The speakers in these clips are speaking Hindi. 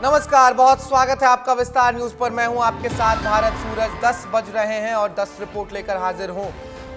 नमस्कार, बहुत स्वागत है आपका विस्तार न्यूज पर। मैं हूं आपके साथ भारत सूरज। 10 बज रहे हैं और 10 रिपोर्ट लेकर हाजिर हूं।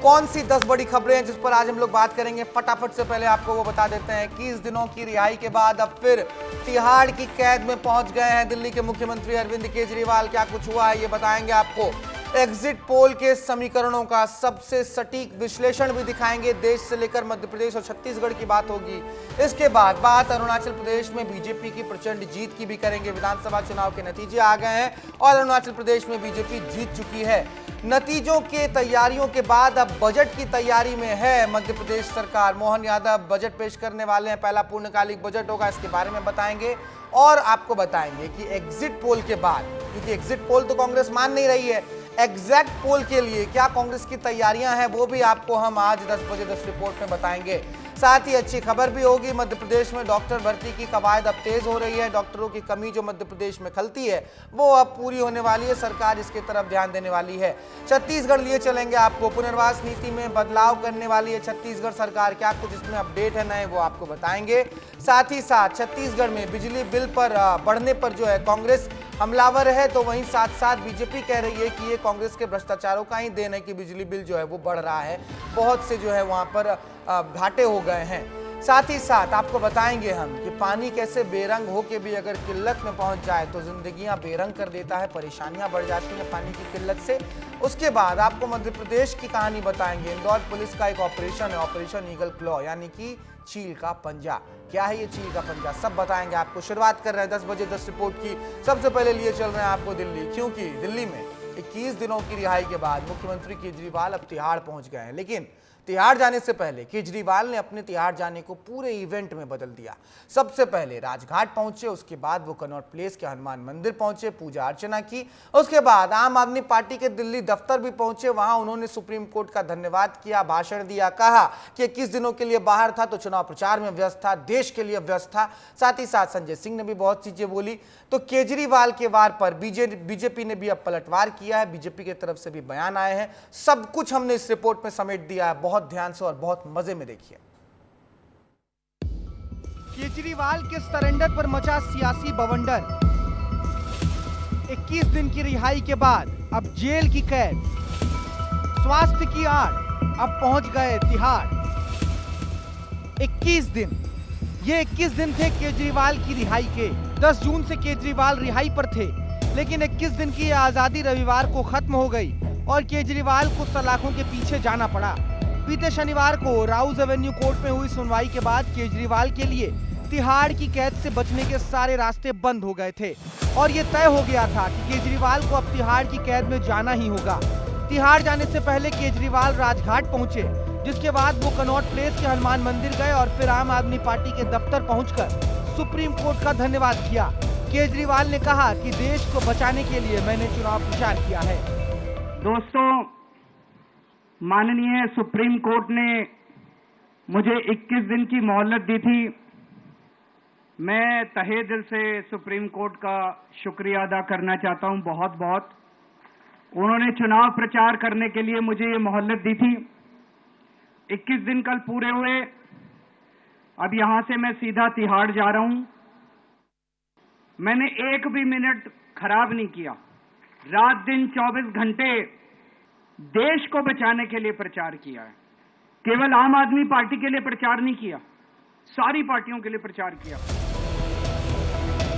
कौन सी 10 बड़ी खबरें हैं जिस पर आज हम लोग बात करेंगे, फटाफट से पहले आपको वो बता देते हैं। 21 दिनों की रिहाई के बाद अब फिर तिहाड़ की कैद में पहुंच गए हैं दिल्ली के मुख्यमंत्री अरविंद केजरीवाल। क्या कुछ हुआ है ये बताएंगे आपको। एग्जिट पोल के समीकरणों का सबसे सटीक विश्लेषण भी दिखाएंगे। देश से लेकर मध्य प्रदेश और छत्तीसगढ़ की बात होगी। इसके बाद बात अरुणाचल प्रदेश में बीजेपी की प्रचंड जीत की भी करेंगे। विधानसभा चुनाव के नतीजे आ गए हैं और अरुणाचल प्रदेश में बीजेपी जीत चुकी है। नतीजों के तैयारियों के बाद अब बजट की तैयारी में है मध्य प्रदेश सरकार। मोहन यादव बजट पेश करने वाले हैं। पहला पूर्णकालिक बजट होगा, इसके बारे में बताएंगे और आपको बताएंगे कि एग्जिट पोल के बाद, क्योंकि एग्जिट पोल तो कांग्रेस मान नहीं रही है, एग्जैक्ट पोल के लिए क्या कांग्रेस की तैयारियां हैं वो भी आपको हम आज 10 बजे 10 रिपोर्ट में बताएंगे। साथ ही अच्छी खबर भी होगी। मध्य प्रदेश में डॉक्टर भर्ती की कवायद अब तेज हो रही है। डॉक्टरों की कमी जो मध्य प्रदेश में खलती है वो अब पूरी होने वाली है। सरकार इसकी तरफ ध्यान देने वाली है। छत्तीसगढ़ लिए चलेंगे आपको। पुनर्वास नीति में बदलाव करने वाली है छत्तीसगढ़ सरकार। क्या कुछ इसमें अपडेट है नए वो आपको बताएंगे। साथ ही साथ छत्तीसगढ़ में बिजली बिल पर बढ़ने पर जो है कांग्रेस हमलावर है, तो वहीं साथ साथ बीजेपी कह रही है कि ये कांग्रेस के भ्रष्टाचारों का ही देन है कि बिजली बिल जो है वो बढ़ रहा है। बहुत से जो है वहां पर घाटे हो गए हैं। साथ ही साथ आपको बताएंगे हम कि पानी कैसे बेरंग होके भी अगर किल्लत में पहुंच जाए तो जिंदगियां बेरंग कर देता है, परेशानियां बढ़ जाती हैं पानी की किल्लत से। उसके बाद आपको मध्य प्रदेश की कहानी बताएंगे। इंदौर पुलिस का एक ऑपरेशन है, ऑपरेशन ईगल क्लॉ, यानी कि चील का पंजा। क्या है ये चील का पंजा, सब बताएंगे आपको। शुरुआत कर रहे हैं 10 बजे 10 रिपोर्ट की। सबसे पहले लिए चल रहे हैं आपको दिल्ली, क्योंकि दिल्ली में 21 दिनों की रिहाई के बाद मुख्यमंत्री केजरीवाल अब तिहाड़ पहुंच गए हैं। लेकिन तिहाड़ जाने से पहले केजरीवाल ने अपने तिहाड़ जाने को पूरे इवेंट में बदल दिया। सबसे पहले राजघाट पहुंचे, उसके बाद वो कनॉट प्लेस के हनुमान मंदिर पहुंचे, पूजा अर्चना की। उसके बाद आम आदमी पार्टी के दिल्ली दफ्तर भी पहुंचे। वहां उन्होंने सुप्रीम कोर्ट का धन्यवाद किया, भाषण दिया, कहा कि 21 दिनों के लिए बाहर था तो चुनाव प्रचार में व्यस्त था, देश के लिए व्यस्त था। साथ ही साथ संजय सिंह ने भी बहुत चीजें बोली। तो केजरीवाल के वार पर बीजेपी ने भी अब पलटवार किया है। बीजेपी की तरफ से भी बयान आए हैं। सब कुछ हमने इस रिपोर्ट में समेट दिया है। बहुत ध्यान से और बहुत मजे में देखिए। केजरीवाल के सरेंडर पर मचा सियासी बवंडर। 21 दिन की रिहाई के बाद अब जेल की कैद, स्वास्थ्य की आड़, अब पहुंच गए तिहाड़। 21 दिन, ये 21 दिन थे केजरीवाल की रिहाई के। 10 जून से केजरीवाल रिहाई पर थे, लेकिन 21 दिन की आजादी रविवार को खत्म हो गई और केजरीवाल को सलाखों के पीछे जाना पड़ा। बीते शनिवार को राउज एवेन्यू कोर्ट में हुई सुनवाई के बाद केजरीवाल के लिए तिहाड़ की कैद से बचने के सारे रास्ते बंद हो गए थे और ये तय हो गया था कि केजरीवाल को अब तिहाड़ की कैद में जाना ही होगा। तिहाड़ जाने से पहले केजरीवाल राजघाट पहुंचे, जिसके बाद वो कनॉट प्लेस के हनुमान मंदिर गए और फिर आम आदमी पार्टी के दफ्तर पहुंचकर सुप्रीम कोर्ट का धन्यवाद किया। केजरीवाल ने कहा कि देश को बचाने के लिए मैंने चुनाव प्रचार किया है। दोस्तों, माननीय सुप्रीम कोर्ट ने मुझे 21 दिन की मोहलत दी थी। मैं तहे दिल से सुप्रीम कोर्ट का शुक्रिया अदा करना चाहता हूं, बहुत बहुत। उन्होंने चुनाव प्रचार करने के लिए मुझे ये मोहलत दी थी। 21 दिन कल पूरे हुए। अब यहां से मैं सीधा तिहाड़ जा रहा हूं। मैंने एक भी मिनट खराब नहीं किया। रात दिन 24 घंटे देश को बचाने के लिए प्रचार किया है। केवल आम आदमी पार्टी के लिए प्रचार नहीं किया, सारी पार्टियों के लिए प्रचार किया।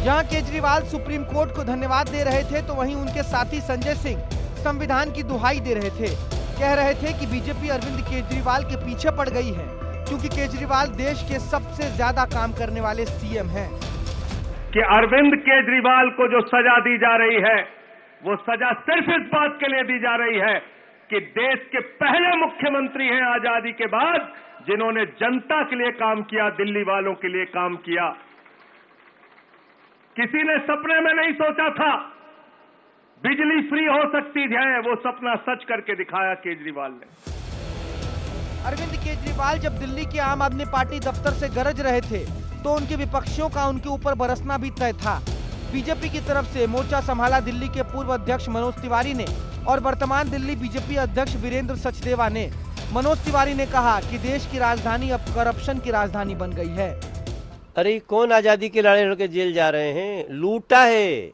जहां केजरीवाल सुप्रीम कोर्ट को धन्यवाद दे रहे थे, तो वहीं उनके साथी संजय सिंह संविधान की दुहाई दे रहे थे। कह रहे थे कि बीजेपी अरविंद केजरीवाल के पीछे पड़ गई है, क्योंकि केजरीवाल देश के सबसे ज्यादा काम करने वाले सीएम हैं। कि अरविंद केजरीवाल को जो सजा दी जा रही है, वो सजा सिर्फ इस बात के लिए दी जा रही है कि देश के पहले मुख्यमंत्री हैं आजादी के बाद जिन्होंने जनता के लिए काम किया, दिल्ली वालों के लिए काम किया। किसी ने सपने में नहीं सोचा था बिजली फ्री हो सकती है, वो सपना सच करके दिखाया केजरीवाल ने। अरविंद केजरीवाल जब दिल्ली के आम आदमी पार्टी दफ्तर से गरज रहे थे, तो उनके विपक्षियों का उनके ऊपर बरसना भी तय था। बीजेपी की तरफ से मोर्चा संभाला दिल्ली के पूर्व अध्यक्ष मनोज तिवारी ने और वर्तमान दिल्ली बीजेपी अध्यक्ष वीरेंद्र सचदेवा ने। मनोज तिवारी ने कहा कि देश की राजधानी अब करप्शन की राजधानी बन गई है। अरे ये कौन आजादी के लड़ाई लड़के जेल जा रहे हैं? लूटा है,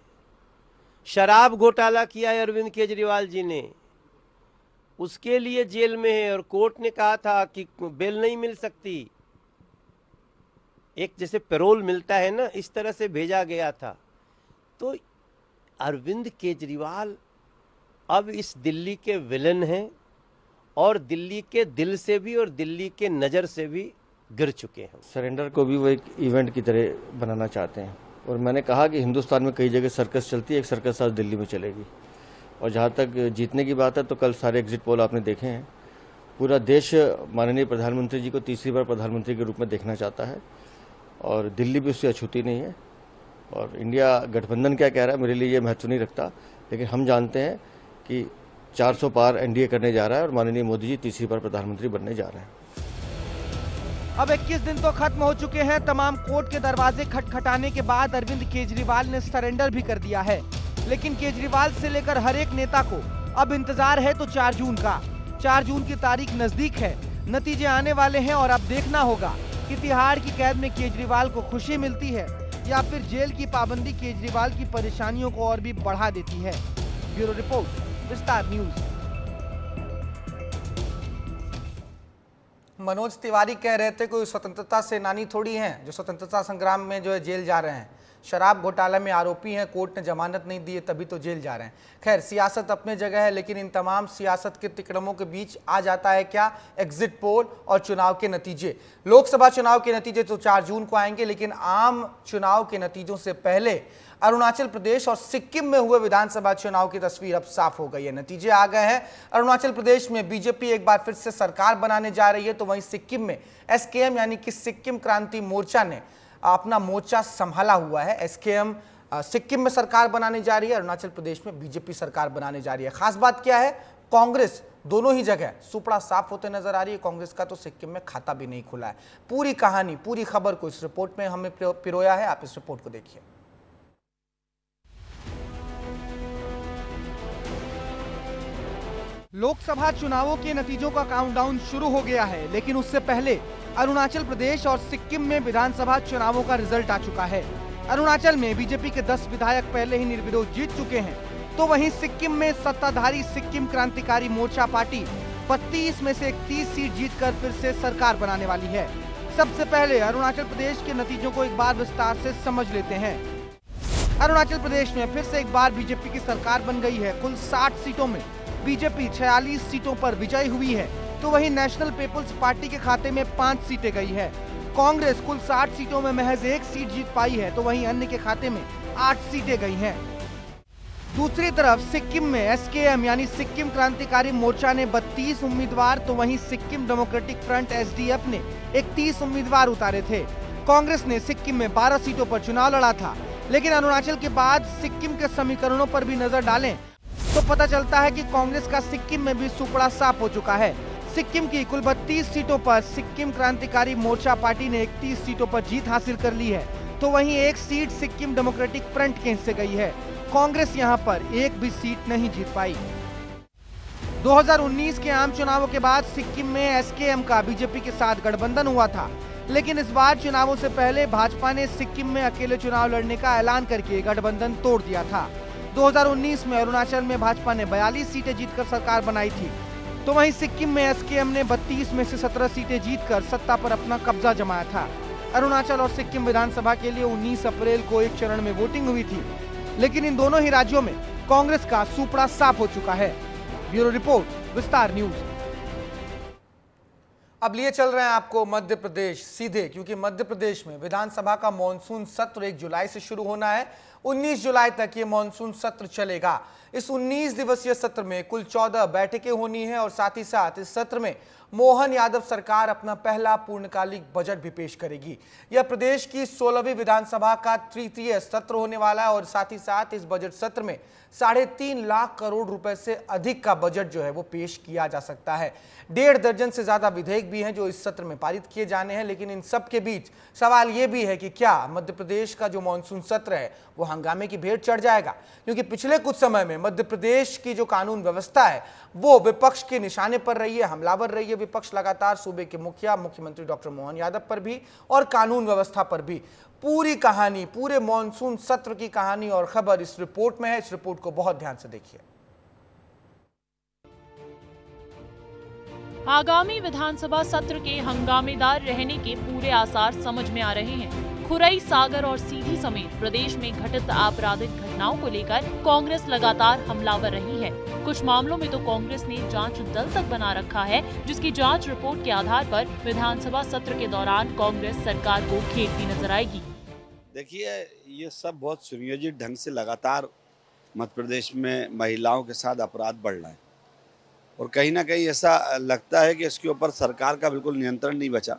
शराब घोटाला किया है अरविंद केजरीवाल जी ने, उसके लिए जेल में है। और कोर्ट ने कहा था कि बेल नहीं मिल सकती, एक जैसे पैरोल मिलता है ना, इस तरह से भेजा गया था। तो अरविंद केजरीवाल अब इस दिल्ली के विलन हैं और दिल्ली के दिल से भी और दिल्ली के नज़र से भी गिर चुके हैं। सरेंडर को भी वो एक इवेंट की तरह बनाना चाहते हैं। और मैंने कहा कि हिंदुस्तान में कई जगह सर्कस चलती है, एक सर्कस आज दिल्ली में चलेगी। और जहाँ तक जीतने की बात है तो कल सारे एग्जिट पोल आपने देखे हैं। पूरा देश माननीय प्रधानमंत्री जी को तीसरी बार प्रधानमंत्री के रूप में देखना चाहता है और दिल्ली भी उससे अछूती नहीं है। और इंडिया गठबंधन क्या कह रहा है मेरे लिए ये महत्व नहीं रखता, लेकिन हम जानते हैं कि 400 पार एनडीए करने जा रहा है और माननीय मोदी जी तीसरी बार प्रधानमंत्री बनने जा रहे हैं। अब 21 दिन तो खत्म हो चुके हैं। तमाम कोर्ट के दरवाजे खटखटाने के बाद अरविंद केजरीवाल ने सरेंडर भी कर दिया है। लेकिन केजरीवाल से लेकर हर एक नेता को अब इंतजार है तो 4 जून का। 4 जून की तारीख नजदीक है, नतीजे आने वाले हैं और अब देखना होगा कि तिहाड़ की कैद में केजरीवाल को खुशी मिलती है या फिर जेल की पाबंदी केजरीवाल की परेशानियों को और भी बढ़ा देती है। ब्यूरो रिपोर्ट, विस्तार न्यूज। मनोज तिवारी कह रहे थे कोई स्वतंत्रता सेनानी थोड़ी हैं जो स्वतंत्रता संग्राम में जो है जेल जा रहे हैं। शराब घोटाला में आरोपी हैं, कोर्ट ने जमानत नहीं दी है तभी तो जेल जा रहे हैं। खैर, सियासत अपने जगह है, लेकिन इन तमाम सियासत के तिकड़मों के बीच आ जाता है क्या? एग्जिट पोल और चुनाव के नतीजे। लोकसभा चुनाव के नतीजे तो 4 जून को आएंगे, लेकिन आम चुनाव के नतीजों से पहले अरुणाचल प्रदेश और सिक्किम में हुए विधानसभा चुनाव की तस्वीर अब साफ हो गई है। नतीजे आ गए हैं। अरुणाचल प्रदेश में बीजेपी एक बार फिर से सरकार बनाने जा रही है, तो वहीं सिक्किम में एसकेएम यानी कि सिक्किम क्रांति मोर्चा ने अपना मोर्चा संभाला हुआ है। एसकेएम सिक्किम में सरकार बनाने जा रही है, अरुणाचल प्रदेश में बीजेपी सरकार बनाने जा रही है। खास बात क्या है? कांग्रेस दोनों ही जगह सुपड़ा साफ होते नजर आ रही है। कांग्रेस का तो सिक्किम में खाता भी नहीं खुला है। पूरी कहानी, पूरी खबर को इस रिपोर्ट में हमें पिरोया है, आप इस रिपोर्ट को देखिए। लोकसभा चुनावों के नतीजों का काउंटडाउन शुरू हो गया है, लेकिन उससे पहले अरुणाचल प्रदेश और सिक्किम में विधानसभा चुनावों का रिजल्ट आ चुका है। अरुणाचल में बीजेपी के 10 विधायक पहले ही निर्विरोध जीत चुके हैं, तो वहीं सिक्किम में सत्ताधारी सिक्किम क्रांतिकारी मोर्चा पार्टी 32 में से 31 सीट जीतकर फिर से सरकार बनाने वाली है। सबसे पहले अरुणाचल प्रदेश के नतीजों को एक बार विस्तार से समझ लेते हैं। अरुणाचल प्रदेश में फिर से एक बार बीजेपी की सरकार बन गई है। कुल 60 सीटों में बीजेपी 46 सीटों पर विजयी हुई है, तो वहीं नेशनल पीपल्स पार्टी के खाते में 5 सीटें गई है। कांग्रेस कुल 60 सीटों में महज 1 सीट जीत पाई है, तो वहीं अन्य के खाते में 8 सीटें गई हैं। दूसरी तरफ सिक्किम में एसकेएम यानी सिक्किम क्रांतिकारी मोर्चा ने 32 उम्मीदवार, तो वहीं सिक्किम डेमोक्रेटिक फ्रंट एसडीएफ ने 31 उम्मीदवार उतारे थे। कांग्रेस ने सिक्किम में 12 सीटों पर चुनाव लड़ा था, लेकिन अरुणाचल के बाद सिक्किम के समीकरणों पर भी नजर डालें तो पता चलता है कि कांग्रेस का सिक्किम में भी सुपड़ा साफ हो चुका है। सिक्किम की कुल 32 सीटों पर सिक्किम क्रांतिकारी मोर्चा पार्टी ने 31 सीटों पर जीत हासिल कर ली है, तो वहीं 1 सीट सिक्किम डेमोक्रेटिक फ्रंट के हिस्से गई है। कांग्रेस यहां पर एक भी सीट नहीं जीत पाई। 2019 के आम चुनावों के बाद सिक्किम में एसकेएम का बीजेपी के साथ गठबंधन हुआ था, लेकिन इस बार चुनावों से पहले भाजपा ने सिक्किम में अकेले चुनाव लड़ने का ऐलान करके गठबंधन तोड़ दिया था। 2019 में अरुणाचल में भाजपा ने 42 सीटें जीतकर सरकार बनाई थी, तो वहीं सिक्किम में एसकेएम ने 32 में से 17 सीटें जीतकर सत्ता पर अपना कब्जा जमाया था। अरुणाचल और सिक्किम विधानसभा के लिए 19 अप्रैल को एक चरण में वोटिंग हुई थी, लेकिन इन दोनों ही राज्यों में कांग्रेस का सुपड़ा साफ हो चुका है। ब्यूरो रिपोर्ट, विस्तार न्यूज। अब लिए चल रहे हैं आपको मध्य प्रदेश सीधे, क्योंकि मध्य प्रदेश में विधानसभा का मॉनसून सत्र 1 जुलाई से शुरू होना है। 19 जुलाई तक ये मॉनसून सत्र चलेगा। इस 19 दिवसीय सत्र में कुल 14 बैठकें होनी है और साथ ही साथ इस सत्र में मोहन यादव सरकार अपना पहला पूर्णकालिक बजट भी पेश करेगी। यह प्रदेश की 16वीं विधानसभा का तृतीय सत्र होने वाला है और साथ ही साथ इस बजट सत्र में 3.5 लाख करोड़ रुपए से अधिक का बजट जो है वो पेश किया जा सकता है। 1.5 दर्जन से ज्यादा विधेयक भी हैं जो इस सत्र में पारित किए जाने हैं, लेकिन इन सब के बीच सवाल ये भी है कि क्या मध्य प्रदेश का जो मॉनसून सत्र है वो हंगामे की भेंट चढ़ जाएगा, क्योंकि पिछले कुछ समय में मध्य प्रदेश की जो कानून व्यवस्था है वो विपक्ष के निशाने पर रही है, हमलावर रही है विपक्ष लगातार सूबे के मुखिया मुख्यमंत्री डॉक्टर मोहन यादव पर भी और कानून व्यवस्था पर भी पूरी कहानी, पूरे मॉनसून सत्र की कहानी और खबर इस रिपोर्ट में है। इस रिपोर्ट को बहुत ध्यान से देखिए। आगामी विधानसभा सत्र के हंगामेदार रहने के पूरे आसार समझ में आ रहे हैं। खुरई, सागर और सीधी समेत प्रदेश में घटित आपराधिक घटनाओं को लेकर कांग्रेस लगातार हमलावर रही है। कुछ मामलों में तो कांग्रेस ने जांच दल तक बना रखा है, जिसकी जांच रिपोर्ट के आधार पर विधानसभा सत्र के दौरान कांग्रेस सरकार को घेरती नजर आएगी। देखिए, ये सब बहुत सुनियोजित ढंग से लगातार मध्य प्रदेश में महिलाओं के साथ अपराध बढ़ रहा है और कहीं ना कहीं ऐसा लगता है कि इसके ऊपर सरकार का बिल्कुल नियंत्रण नहीं बचा।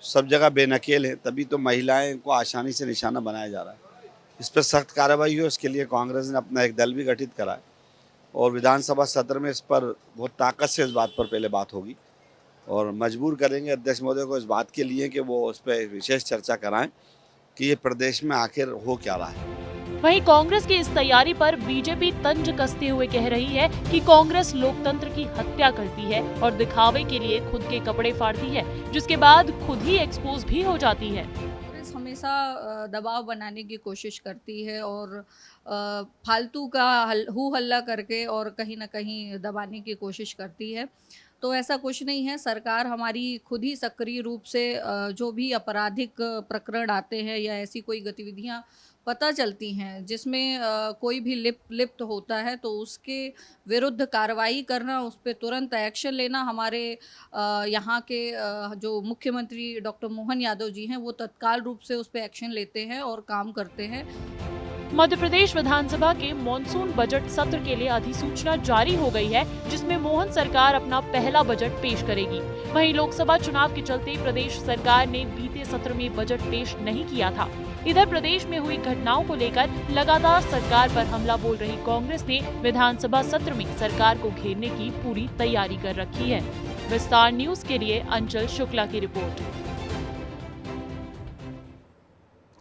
सब जगह बेनकेल है, तभी तो महिलाएं को आसानी से निशाना बनाया जा रहा है। इस पर सख्त कार्रवाई हो, इसके लिए कांग्रेस ने अपना एक दल भी गठित करा है और विधानसभा सत्र में इस पर बहुत ताकत से इस बात पर पहले बात होगी और मजबूर करेंगे अध्यक्ष महोदय को इस बात के लिए कि वो उस पर विशेष चर्चा कराएं कि ये प्रदेश में आखिर हो क्या रहा है। वहीं कांग्रेस की इस तैयारी पर बीजेपी तंज कसते हुए कह रही है कि कांग्रेस लोकतंत्र की हत्या करती है और दिखावे के लिए खुद के कपड़े फाड़ती है, जिसके बाद खुद ही एक्सपोज भी हो जाती है। कांग्रेस हमेशा दबाव बनाने की कोशिश करती है और फालतू का हू हल्ला करके और कहीं ना कहीं दबाने की कोशिश करती है। तो ऐसा कुछ नहीं है। सरकार हमारी खुद ही सक्रिय रूप से जो भी आपराधिक प्रकरण आते हैं या ऐसी कोई गतिविधियां पता चलती हैं जिसमें कोई भी लिप्त होता है तो उसके विरुद्ध कार्रवाई करना, उस पर तुरंत एक्शन लेना। हमारे यहाँ के जो मुख्यमंत्री डॉक्टर मोहन यादव जी हैं वो तत्काल रूप से उस पर एक्शन लेते हैं और काम करते हैं। मध्य प्रदेश विधानसभा के मॉनसून बजट सत्र के लिए अधिसूचना जारी हो गई है, जिसमें मोहन सरकार अपना पहला बजट पेश करेगी। वहीं लोकसभा चुनाव के चलते प्रदेश सरकार ने बीते सत्र में बजट पेश नहीं किया था। इधर प्रदेश में हुई घटनाओं को लेकर लगातार सरकार पर हमला बोल रही कांग्रेस ने विधानसभा सत्र में सरकार को घेरने की पूरी तैयारी कर रखी है। विस्तार न्यूज के लिए अंचल शुक्ला की रिपोर्ट।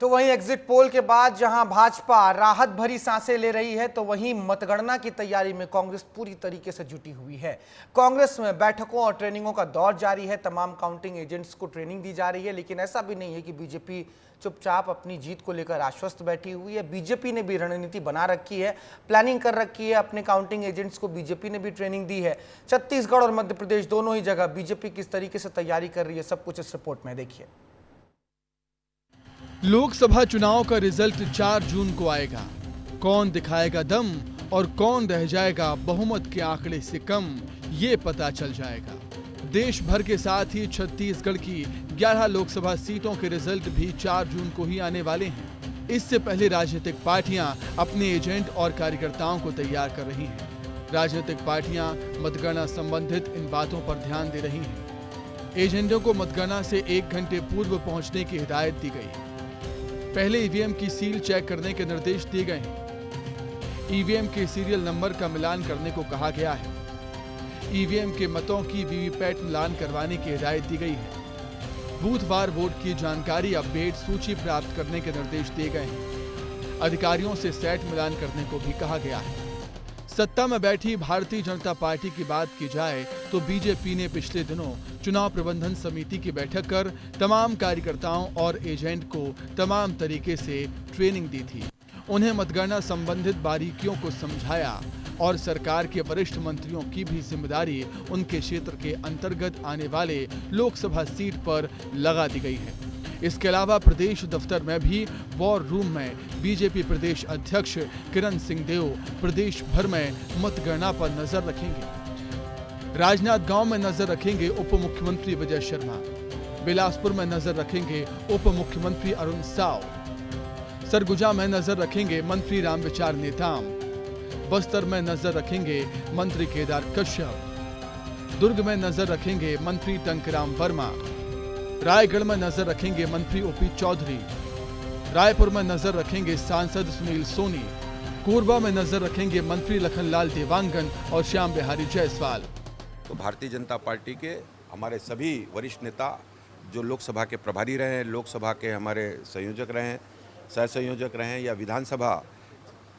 तो वहीं एग्जिट पोल के बाद जहां भाजपा राहत भरी सांसें ले रही है, तो वहीं मतगणना की तैयारी में कांग्रेस पूरी तरीके से जुटी हुई है। कांग्रेस में बैठकों और ट्रेनिंगों का दौर जारी है। तमाम काउंटिंग एजेंट्स को ट्रेनिंग दी जा रही है, लेकिन ऐसा भी नहीं है कि बीजेपी चुपचाप अपनी जीत को लेकर आश्वस्त बैठी हुई है। बीजेपी ने भी रणनीति बना रखी है, प्लानिंग कर रखी है। अपने काउंटिंग एजेंट्स को बीजेपी ने भी ट्रेनिंग दी है। छत्तीसगढ़ और मध्य प्रदेश दोनों ही जगह बीजेपी किस तरीके से तैयारी कर रही है, सब कुछ इस रिपोर्ट में देखिए। लोकसभा चुनाव का रिजल्ट 4 जून को आएगा। कौन दिखाएगा दम और कौन रह जाएगा बहुमत के आंकड़े से कम, ये पता चल जाएगा। देश भर के साथ ही छत्तीसगढ़ की 11 लोकसभा सीटों के रिजल्ट भी 4 जून को ही आने वाले हैं। इससे पहले राजनीतिक पार्टियां अपने एजेंट और कार्यकर्ताओं को तैयार कर रही हैं। राजनीतिक पार्टियां मतगणना संबंधित इन बातों पर ध्यान दे रही हैं। एजेंटों को मतगणना से 1 घंटे पूर्व पहुंचने की हिदायत दी गई है। पहले ईवीएम की सील चेक करने के निर्देश दिए गए हैं। ईवीएम के सीरियल नंबर का मिलान करने को कहा गया है। ईवीएम के मतों की वीवीपैट मिलान करवाने की हिदायत दी गई है। बूथवार वोट की जानकारी अपडेट सूची प्राप्त करने के निर्देश दिए गए हैं। अधिकारियों से सेट मिलान करने को भी कहा गया है। सत्ता में बैठी भारतीय जनता पार्टी की बात की जाए तो बीजेपी ने पिछले दिनों चुनाव प्रबंधन समिति की बैठक कर तमाम कार्यकर्ताओं और एजेंट को तमाम तरीके से ट्रेनिंग दी थी। उन्हें मतगणना संबंधित बारीकियों को समझाया और सरकार के वरिष्ठ मंत्रियों की भी जिम्मेदारी उनके क्षेत्र के अंतर्गत आने वाले लोकसभा सीट पर लगा दी गई है। इसके अलावा प्रदेश दफ्तर में भी वॉर रूम में बीजेपी प्रदेश अध्यक्ष किरण सिंहदेव प्रदेश भर में मतगणना पर नजर रखेंगे। राजनांदगांव में नजर रखेंगे उप मुख्यमंत्री विजय शर्मा। बिलासपुर में नजर रखेंगे उप मुख्यमंत्री अरुण साव। सरगुजा में नजर रखेंगे मंत्री रामविचार नेताम। बस्तर में नजर रखेंगे मंत्री केदार कश्यप। दुर्ग में नजर रखेंगे मंत्री टंकराम वर्मा। रायगढ़ में नजर रखेंगे मंत्री ओपी चौधरी। रायपुर में नजर रखेंगे सांसद सुनील सोनी। कोरबा में नजर रखेंगे मंत्री लखनलाल देवांगन और श्याम बिहारी जायसवाल। तो भारतीय जनता पार्टी के हमारे सभी वरिष्ठ नेता जो लोकसभा के प्रभारी रहे हैं, लोकसभा के हमारे संयोजक रहे हैं, सह संयोजक रहे हैं या विधानसभा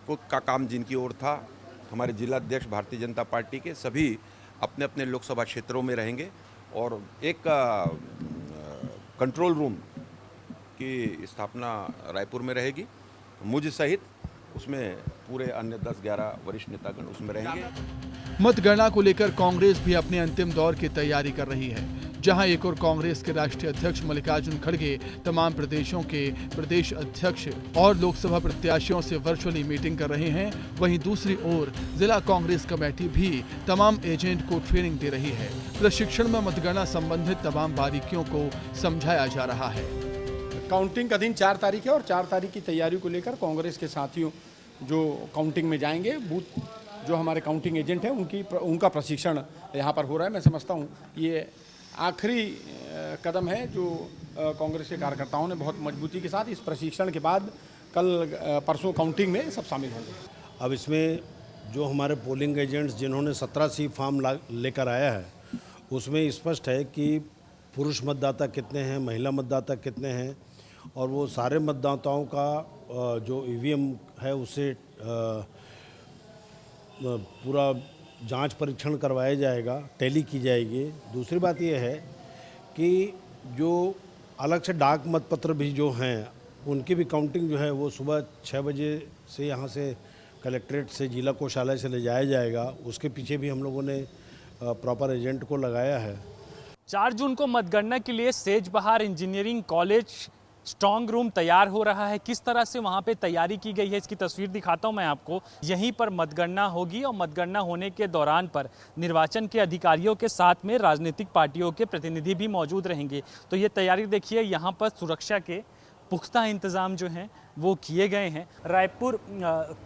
का काम जिनकी ओर था, हमारे जिला अध्यक्ष भारतीय जनता पार्टी के सभी अपने अपने लोकसभा क्षेत्रों में रहेंगे और एक कंट्रोल रूम की स्थापना रायपुर में रहेगी, मुझ सहित उसमें पूरे अन्य 10-11 वरिष्ठ नेतागण उसमें रहेंगे। मतगणना को लेकर कांग्रेस भी अपने अंतिम दौर की तैयारी कर रही है। जहां एक और कांग्रेस के राष्ट्रीय अध्यक्ष मल्लिकार्जुन खड़गे तमाम प्रदेशों के प्रदेश अध्यक्ष और लोकसभा प्रत्याशियों से वर्चुअली मीटिंग कर रहे हैं, वहीं दूसरी ओर जिला कांग्रेस कमेटी भी तमाम एजेंट को ट्रेनिंग दे रही है। प्रशिक्षण में मतगणना संबंधित तमाम बारीकियों को समझाया जा रहा है। काउंटिंग का दिन 4 तारीख है और 4 तारीख की तैयारी को लेकर कांग्रेस के साथियों जो काउंटिंग में जाएंगे, बूथ जो हमारे काउंटिंग एजेंट हैं उनका प्रशिक्षण यहाँ पर हो रहा है। मैं समझता हूँ ये आखिरी कदम है जो कांग्रेस के कार्यकर्ताओं ने बहुत मजबूती के साथ इस प्रशिक्षण के बाद कल परसों काउंटिंग में सब शामिल होंगे। अब इसमें जो हमारे पोलिंग एजेंट्स जिन्होंने 17C फॉर्म लेकर आया है उसमें स्पष्ट है कि पुरुष मतदाता कितने हैं, महिला मतदाता कितने हैं और वो सारे मतदाताओं का जो ईवीएम है उससे पूरा जांच परीक्षण करवाया जाएगा, टैली की जाएगी। दूसरी बात ये है कि जो अलग से डाक मतपत्र भी जो हैं उनकी भी काउंटिंग जो है वो सुबह 6 बजे से यहाँ से कलेक्ट्रेट से जिला कोषालय से ले जाया जाएगा। उसके पीछे भी हम लोगों ने प्रॉपर एजेंट को लगाया है। 4 जून को मतगणना के लिए Sejbahar engineering college strong room तैयार हो रहा है। किस तरह से वहां पे तैयारी की गई है इसकी तस्वीर दिखाता हूं मैं आपको। यहीं पर मतगणना होगी और मतगणना होने के दौरान पर निर्वाचन के अधिकारियों के साथ में राजनीतिक पार्टियों के प्रतिनिधि भी मौजूद रहेंगे। तो ये तैयारी देखिए, यहाँ पर सुरक्षा के पुख्ता इंतजाम जो हैं वो किए गए हैं। रायपुर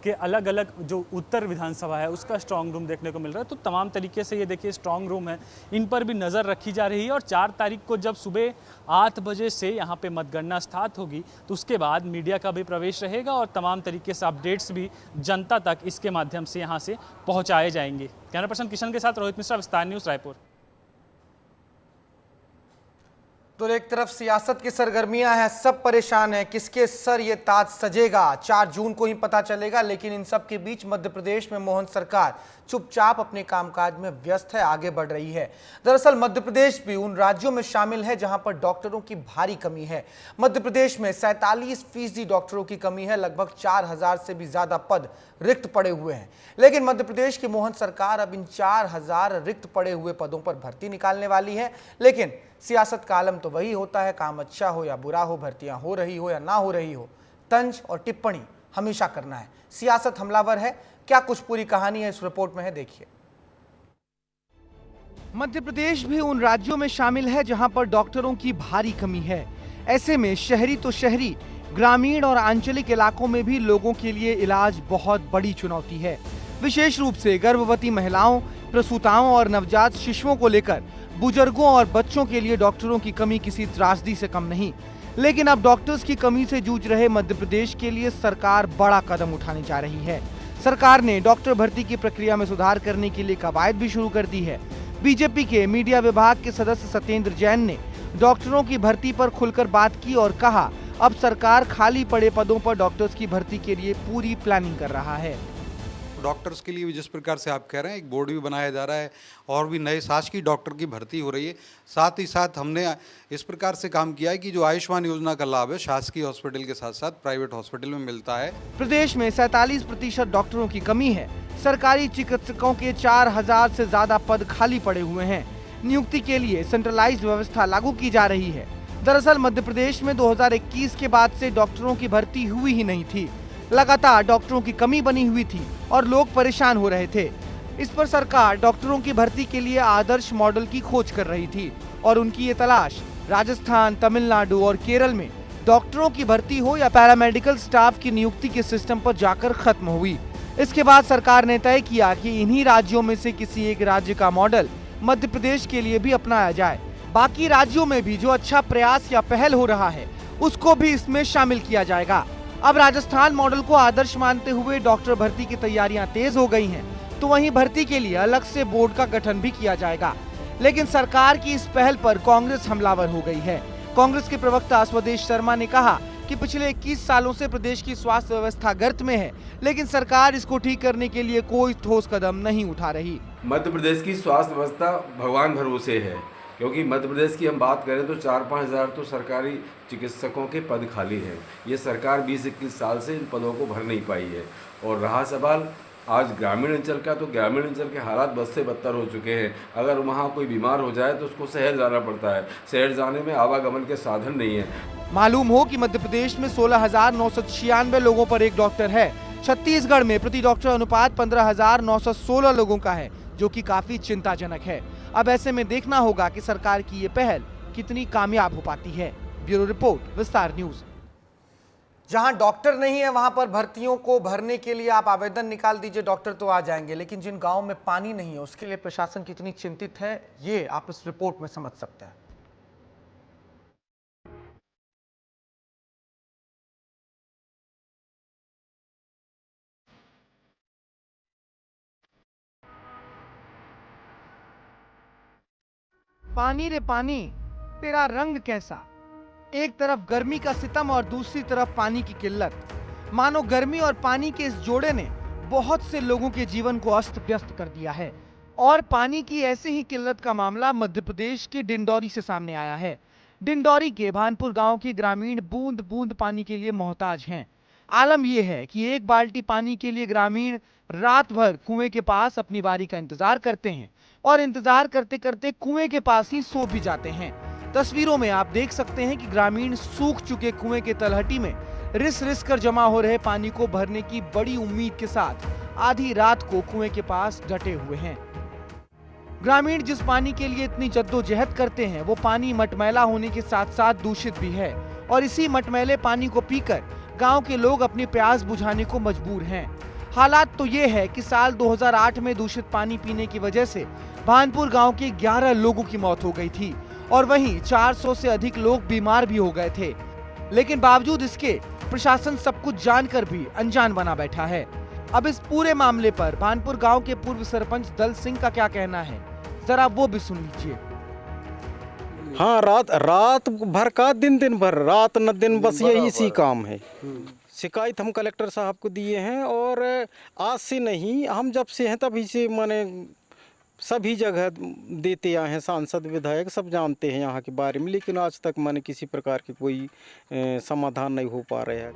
के अलग अलग जो उत्तर विधानसभा है उसका स्ट्रांग रूम देखने को मिल रहा है। तो तमाम तरीके से ये देखिए स्ट्रांग रूम है, इन पर भी नज़र रखी जा रही है। और 4 तारीख को जब सुबह 8 बजे से यहाँ पे मतगणना स्टार्ट होगी तो उसके बाद मीडिया का भी प्रवेश रहेगा और तमाम तरीके से अपडेट्स भी जनता तक इसके माध्यम से यहाँ से पहुँचाए जाएंगे। कैमरा पर्सन किशन के साथ रोहित मिश्रा, विस्तार न्यूज़, रायपुर। तो एक तरफ सियासत की सरगर्मियां हैं, सब परेशान हैं, किसके सर ये ताज सजेगा 4 जून को ही पता चलेगा। लेकिन इन सब के बीच मध्य प्रदेश में मोहन सरकार चुपचाप अपने कामकाज में व्यस्त है, आगे बढ़ रही है। दरअसल मध्य प्रदेश भी उन राज्यों में शामिल है जहां पर डॉक्टरों की भारी कमी है। मध्य प्रदेश में 47% डॉक्टरों की कमी है, लगभग 4000 से भी ज्यादा पद रिक्त पड़े हुए हैं। लेकिन मध्य प्रदेश की मोहन सरकार अब इन 4000 रिक्त पड़े हुए पदों पर भर्ती निकालने वाली है। लेकिन सियासत का आलम तो वही होता है, काम अच्छा हो या बुरा हो, भर्तियां हो रही हो या ना हो रही हो, तंज और टिप्पणी हमेशा करना है। सियासत हमलावर है, क्या कुछ पूरी कहानी है इस रिपोर्ट में है, देखिए। मध्य प्रदेश भी उन राज्यों में शामिल है जहां पर डॉक्टरों की भारी कमी है। ऐसे में शहरी तो शहरी, ग्रामीण और आंचलिक इलाकों में भी लोगों के लिए इलाज बहुत बड़ी चुनौती है। विशेष रूप से गर्भवती महिलाओं, प्रसूताओं और नवजात शिशुओं को लेकर बुजुर्गों और बच्चों के लिए डॉक्टरों की कमी किसी त्रासदी से कम नहीं। लेकिन अब डॉक्टर्स की कमी से जूझ रहे मध्य प्रदेश के लिए सरकार बड़ा कदम उठाने जा रही है। सरकार ने डॉक्टर भर्ती की प्रक्रिया में सुधार करने के लिए कवायद भी शुरू कर दी है। बीजेपी के मीडिया विभाग के सदस्य सत्येंद्र जैन ने डॉक्टरों की भर्ती पर खुलकर बात की और कहा, अब सरकार खाली पड़े पदों पर डॉक्टर्स की भर्ती के लिए पूरी प्लानिंग कर रहा है। डॉक्टर्स के लिए भी जिस प्रकार से आप कह रहे हैं एक बोर्ड भी बनाया जा रहा है और भी नए शासकीय डॉक्टर की भर्ती हो रही है। साथ ही साथ हमने इस प्रकार से काम किया है कि जो आयुष्मान योजना का लाभ है शासकीय हॉस्पिटल के साथ साथ प्राइवेट हॉस्पिटल में मिलता है। प्रदेश में 47% डॉक्टरों की कमी है। सरकारी चिकित्सकों के 4000 से ज्यादा पद खाली पड़े हुए हैं। नियुक्ति के लिए सेंट्रलाइज्ड व्यवस्था लागू की जा रही है। दरअसल मध्य प्रदेश में 2021 के बाद से डॉक्टरों की भर्ती हुई ही नहीं थी। लगातार डॉक्टरों की कमी बनी हुई थी और लोग परेशान हो रहे थे। इस पर सरकार डॉक्टरों की भर्ती के लिए आदर्श मॉडल की खोज कर रही थी और उनकी ये तलाश राजस्थान, तमिलनाडु और केरल में डॉक्टरों की भर्ती हो या पैरामेडिकल स्टाफ की नियुक्ति के सिस्टम पर जाकर खत्म हुई। इसके बाद सरकार ने तय किया कि इन्हीं राज्यों में से किसी एक राज्य का मॉडल मध्य प्रदेश के लिए भी अपनाया जाए। बाकी राज्यों में भी जो अच्छा प्रयास या पहल हो रहा है उसको भी इसमें शामिल किया जाएगा। अब राजस्थान मॉडल को आदर्श मानते हुए डॉक्टर भर्ती की तैयारियां तेज हो गई हैं, तो वहीं भर्ती के लिए अलग से बोर्ड का गठन भी किया जाएगा। लेकिन सरकार की इस पहल पर कांग्रेस हमलावर हो गई है। कांग्रेस के प्रवक्ता स्वदेश शर्मा ने कहा कि पिछले 21 सालों से प्रदेश की स्वास्थ्य व्यवस्था गर्त में है, लेकिन सरकार इसको ठीक करने के लिए कोई ठोस कदम नहीं उठा रही। मध्य प्रदेश की स्वास्थ्य व्यवस्था भगवान भरोसे है, क्योंकि मध्य प्रदेश की हम बात करें तो 4-5 हज़ार तो सरकारी चिकित्सकों के पद खाली हैं। ये सरकार 20-21 साल से इन पदों को भर नहीं पाई है। और रहा सवाल आज ग्रामीण अंचल का, तो ग्रामीण अंचल के हालात बद से बदतर हो चुके हैं। अगर वहाँ कोई बीमार हो जाए तो उसको शहर जाना पड़ता है, शहर जाने में आवागमन के साधन नहीं है। मालूम हो कि मध्य प्रदेश में 16,996 लोगों पर एक डॉक्टर है। छत्तीसगढ़ में प्रति डॉक्टर अनुपात 15,916 लोगों का है, जो कि काफी चिंताजनक है। अब ऐसे में देखना होगा कि सरकार की ये पहल कितनी कामयाब हो पाती है। ब्यूरो रिपोर्ट, विस्तार न्यूज। जहां डॉक्टर नहीं है वहां पर भर्तियों को भरने के लिए आप आवेदन निकाल दीजिए, डॉक्टर तो आ जाएंगे, लेकिन जिन गांव में पानी नहीं है उसके लिए प्रशासन कितनी चिंतित है ये आप इस रिपोर्ट में समझ सकते हैं। पानी रे पानी, तेरा रंग कैसा। एक तरफ गर्मी का सितम और दूसरी तरफ पानी की किल्लत। मानो गर्मी और पानी के इस जोड़े ने बहुत से लोगों के जीवन को अस्त व्यस्त कर दिया है। और पानी की ऐसे ही किल्लत का मामला मध्य प्रदेश के डिंडौरी से सामने आया है। डिंडौरी के भानपुर गांव के ग्रामीण बूंद बूंद पानी के लिए मोहताज हैं। आलम यह है कि एक बाल्टी पानी के लिए ग्रामीण रात भर कुएं के पास अपनी बारी का इंतजार करते हैं और इंतजार करते करते कुएं के पास ही सो भी जाते हैं। तस्वीरों में आप देख सकते हैं कि ग्रामीण सूख चुके कुएं के तलहटी में रिस रिस कर जमा हो रहे पानी को भरने की बड़ी उम्मीद के साथ आधी रात को कुएं के पास डटे हुए हैं। ग्रामीण जिस पानी के लिए इतनी जद्दोजहद करते हैं वो पानी मटमैला होने के साथ साथ दूषित भी है और इसी मटमैले पानी को पीकर गांव के लोग अपनी प्यास बुझाने को मजबूर हैं। हालात तो ये है कि साल 2008 में दूषित पानी पीने की वजह से भानपुर गांव के 11 लोगों की मौत हो गई थी और वहीं 400 से अधिक लोग बीमार भी हो गए थे। लेकिन बावजूद इसके प्रशासन सब कुछ जानकर भी अनजान बना बैठा है। अब इस पूरे मामले पर भानपुर गांव के पूर्व सरपंच दल सिंह का क्या कहना है, जरा वो भी सुन लीजिए। हाँ, रात भर का दिन भर, रात न दिन, बस यही इसी काम है। शिकायत हम कलेक्टर साहब को दिए हैं और आज से नहीं, हम जब से हैं तभी से माने सभी जगह देते आए हैं। सांसद विधायक सब जानते हैं यहाँ के बारे में, लेकिन आज तक माने किसी प्रकार की कोई समाधान नहीं हो पा रहा है।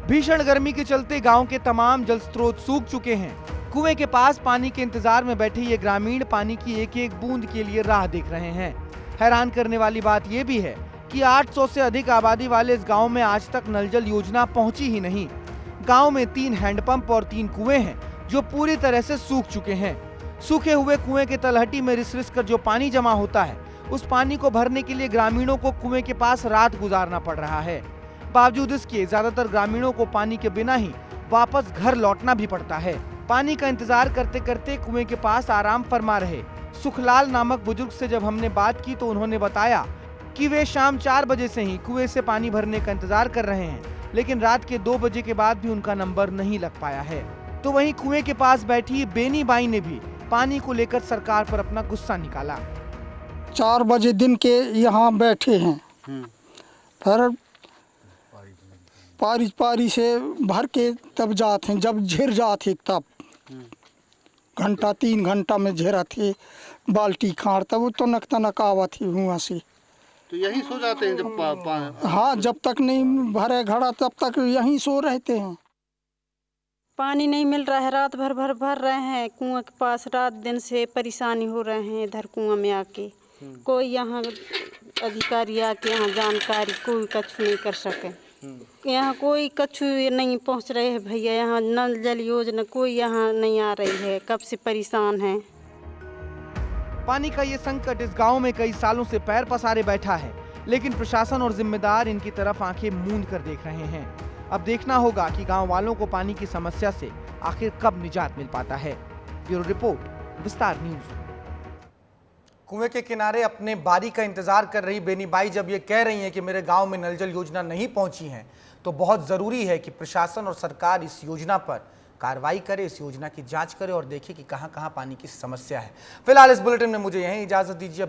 भीषण गर्मी के चलते गांव के तमाम जल स्रोत सूख चुके हैं। कुएं के पास पानी के इंतजार में बैठे ये ग्रामीण पानी की एक एक बूंद के लिए राह देख रहे हैं। हैरान करने वाली बात यह भी है कि 800 से अधिक आबादी वाले इस गांव में आज तक नल जल योजना पहुंची ही नहीं। गांव में 3 हैंडपंप और 3 कुएं हैं जो पूरी तरह से सूख चुके हैं। सूखे हुए कुएं के तलहटी में रिस रिस कर जो पानी जमा होता है, उस पानी को भरने के लिए ग्रामीणों को कुएं के पास रात गुजारना पड़ रहा है। बावजूद इसके ज्यादातर ग्रामीणों को पानी के बिना ही वापस घर लौटना भी पड़ता है। पानी का इंतजार करते करते कुएं के पास आराम फरमा रहे सुखलाल नामक बुजुर्ग से जब हमने बात की तो उन्होंने बताया कि वे शाम 4 बजे से ही कुएं से पानी भरने का इंतजार कर रहे हैं, लेकिन रात के 2 बजे के बाद भी उनका नंबर नहीं लग पाया है। तो वहीं कुएं के पास बैठी बेनी बाई ने भी पानी को लेकर सरकार पर अपना गुस्सा निकाला। 4 बजे दिन के यहाँ बैठे हैं, फिर पारी से भर के तब जाते हैं, जब झिर जाते तब घंटा 3 घंटा में झेरा थे बाल्टी खाड़, तब वो तो नक आवा थी हुआ से। तो यहीं सो जाते हैं जब हाँ, जब तक नहीं भरे घड़ा तब तक यहीं सो रहते हैं। पानी नहीं मिल रहा है, रात भर रहे हैं कुआं के पास, रात दिन से परेशानी हो रहे हैं इधर कुआं में आके। कोई यहाँ अधिकारी आके यहाँ जानकारी कोई कछु नहीं कर सके। यहाँ कोई कछु नहीं पहुँच रहे हैं भैया, यहाँ नल जल योजना कोई यहाँ नहीं आ रही है, कब से परेशान है। पानी का ये संकट इस गांव में कई सालों से पैर पसारे बैठा है, लेकिन प्रशासन और जिम्मेदार इनकी तरफ आंखें मूंद कर देख रहे हैं। अब देखना होगा कि गांव वालों को पानी की समस्या से आखिर कब निजात मिल पाता है। ब्यूरो रिपोर्ट, विस्तार न्यूज। कुएं के किनारे अपने बारी का इंतजार कर रही बेनी बाई जब ये कह रही हैं कि मेरे गांव में नल जल योजना नहीं पहुंची है, तो बहुत जरूरी है कि प्रशासन और सरकार इस योजना पर कार्रवाई करे, इस योजना की जांच करे और देखे कि कहां-कहां पानी की समस्या है। फिलहाल इस बुलेटिन में मुझे यहीं इजाजत दीजिए।